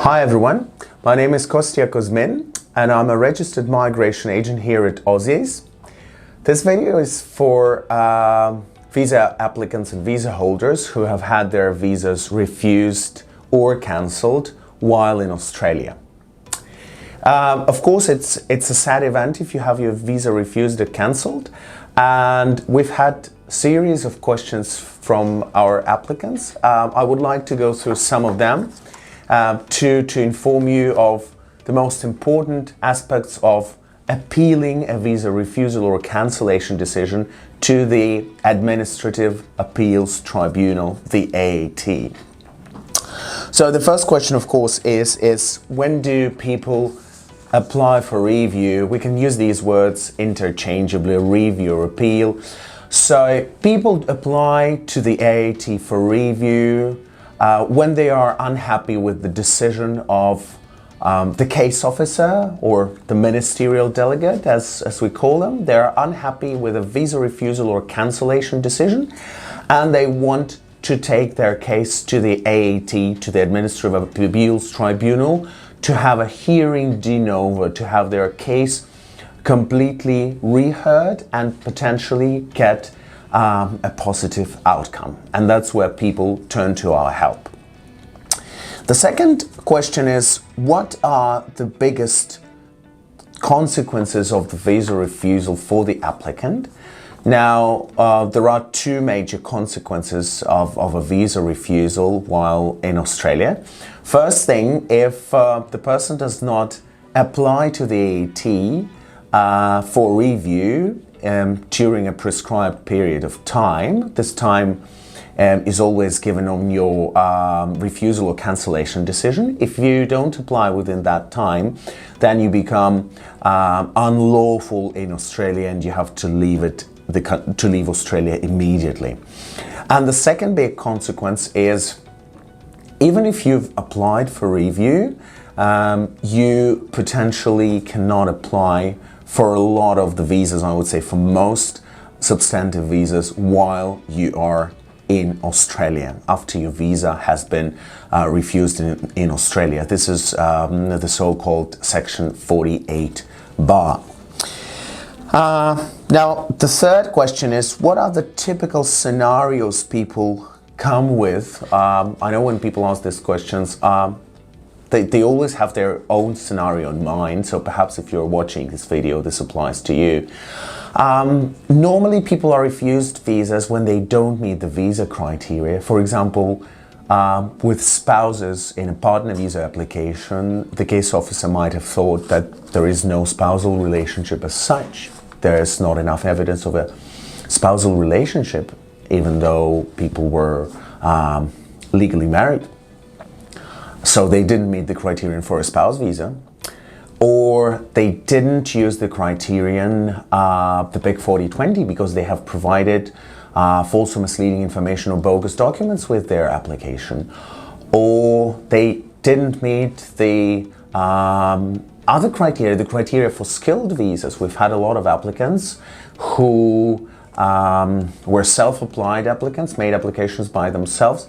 Hi everyone, my name is Kostya Kuzmin and I'm a registered migration agent here at Aussizz. This video is for visa applicants and visa holders who have had their visas refused or cancelled while in Australia. Of course, it's a sad event if you have your visa refused or cancelled, and we've had a series of questions from our applicants. I would like to go through some of them to inform you of the most important aspects of appealing a visa refusal or cancellation decision to the Administrative Appeals Tribunal, the AAT. So the first question, of course, is when do people apply for review? We can use these words interchangeably, review or appeal. So people apply to the AAT for review when they are unhappy with the decision of the case officer or the ministerial delegate, as we call them. They're unhappy with a visa refusal or cancellation decision, and they want to take their case to the AAT, to the Administrative Appeals Tribunal, to have a hearing de novo, to have their case completely reheard and potentially get a positive outcome. And that's where people turn to our help. The second question is, what are the biggest consequences of the visa refusal for the applicant? Now, there are two major consequences of a visa refusal while in Australia. First thing, if the person does not apply to the AAT for review during a prescribed period of time, this time is always given on your refusal or cancellation decision. If you don't apply within that time, then you become unlawful in Australia and you have to leave Australia immediately. And the second big consequence is, even if you've applied for review, you potentially cannot apply for a lot of the visas, I would say for most substantive visas, while you are in Australia, after your visa has been refused in Australia. This is the so-called Section 48 bar. Now, the third question is, what are the typical scenarios people come with? I know when people ask these questions, they always have their own scenario in mind, so perhaps if you're watching this video, this applies to you. Normally, people are refused visas when they don't meet the visa criteria. For example, with spouses in a partner visa application, the case officer might have thought that there is no spousal relationship as such. There is not enough evidence of a spousal relationship, even though people were legally married. So they didn't meet the criterion for a spouse visa, or they didn't use the criterion, the Big 40-20, because they have provided false or misleading information or bogus documents with their application, or they didn't meet the other criteria, the criteria for skilled visas. We've had a lot of applicants who were self-applied applicants, made applications by themselves,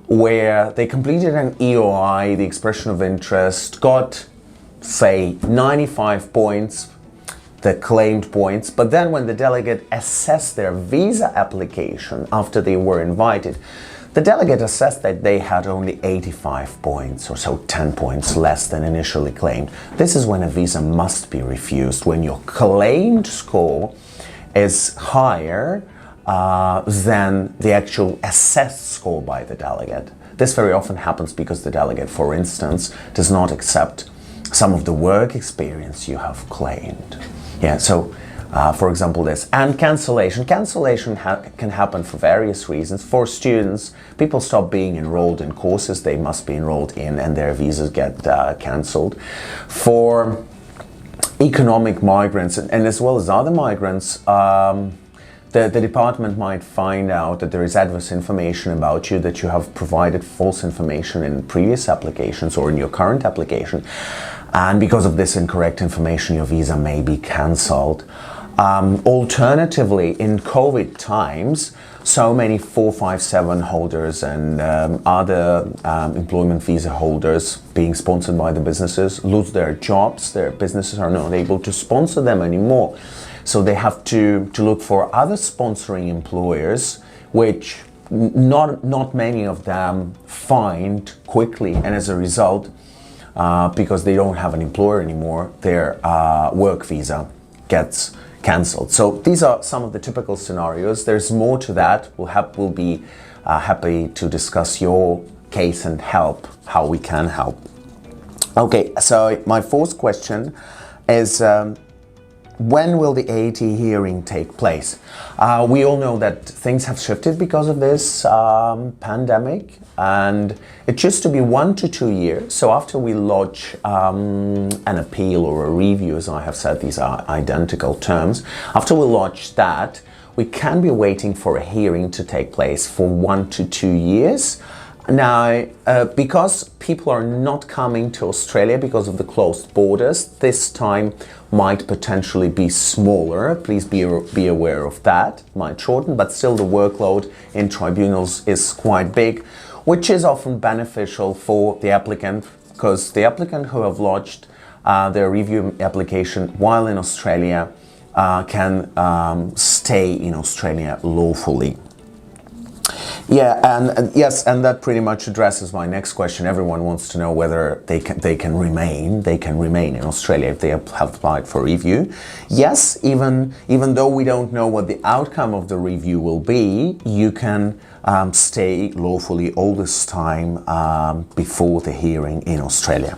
where they completed an EOI, the expression of interest, got, say, 95 points, the claimed points, but then when the delegate assessed their visa application after they were invited, the delegate assessed that they had only 85 points, or so 10 points less than initially claimed. This is when a visa must be refused, when your claimed score is higher than the actual assessed score by the delegate. This very often happens because the delegate, for instance, does not accept some of the work experience you have claimed. Yeah, so for example this. And cancellation. Cancellation can happen for various reasons. For students, people stop being enrolled in courses they must be enrolled in and their visas get cancelled. For economic migrants and as well as other migrants, the department might find out that there is adverse information about you, that you have provided false information in previous applications or in your current application. And because of this incorrect information, your visa may be cancelled. Alternatively, in COVID times, so many 457 holders and other employment visa holders being sponsored by the businesses lose their jobs. Their businesses are not able to sponsor them anymore. So they have to look for other sponsoring employers, which not many of them find quickly. And as a result, because they don't have an employer anymore, their work visa gets cancelled. So these are some of the typical scenarios. There's more to that. We'll be happy to discuss your case and help, how we can help. Okay, so my fourth question is, when will the AAT hearing take place? We all know that things have shifted because of this pandemic, and it used to be 1 to 2 years. So after we lodge an appeal or a review, as I have said, these are identical terms. After we lodge that, we can be waiting for a hearing to take place for 1 to 2 years. Now, because people are not coming to Australia because of the closed borders, this time might potentially be smaller. Please be aware of that. It might shorten, but still the workload in tribunals is quite big, which is often beneficial for the applicant, because the applicant who have lodged their review application while in Australia can stay in Australia lawfully. Yeah, and yes, and that pretty much addresses my next question. Everyone wants to know whether they can remain in Australia if they have applied for review. Yes, even though we don't know what the outcome of the review will be, you can stay lawfully all this time before the hearing in Australia.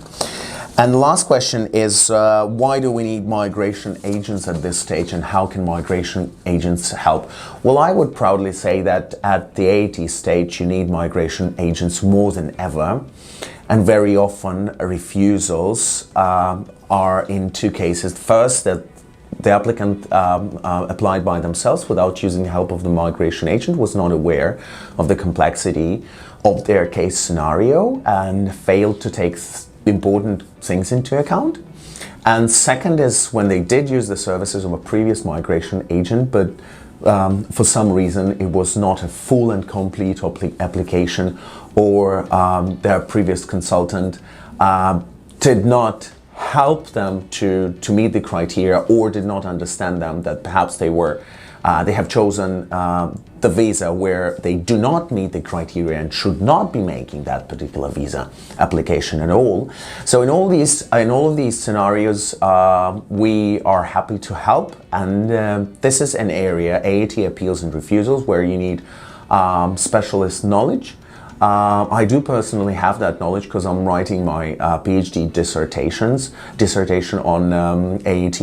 And the last question is, why do we need migration agents at this stage, and how can migration agents help? Well, I would proudly say that at the AAT stage, you need migration agents more than ever. And very often refusals are in two cases. First, that the applicant applied by themselves without using the help of the migration agent, was not aware of the complexity of their case scenario and failed to take important things into account. And second is when they did use the services of a previous migration agent, but for some reason it was not a full and complete application, or their previous consultant did not help them to meet the criteria, or did not understand them, that perhaps they have chosen the visa where they do not meet the criteria and should not be making that particular visa application at all. So in all of these scenarios, we are happy to help, and this is an area, AAT appeals and refusals, where you need specialist knowledge. I do personally have that knowledge because I'm writing my PhD dissertation on AAT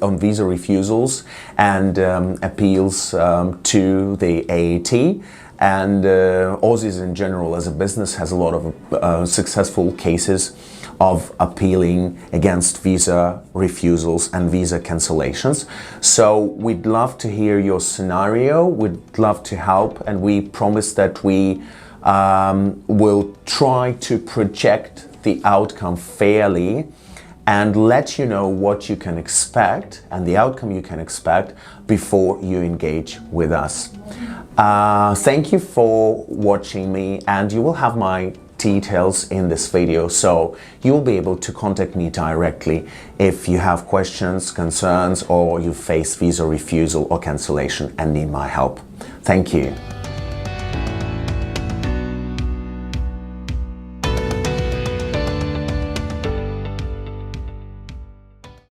on visa refusals and appeals to the AAT. And Aussizz in general as a business has a lot of successful cases of appealing against visa refusals and visa cancellations. So we'd love to hear your scenario, we'd love to help, and we promise that we will try to project the outcome fairly and let you know what you can expect and the outcome you can expect before you engage with us. Thank you for watching me, and you will have my details in this video, so you'll be able to contact me directly if you have questions, concerns, or you face visa refusal or cancellation and need my help. Thank you.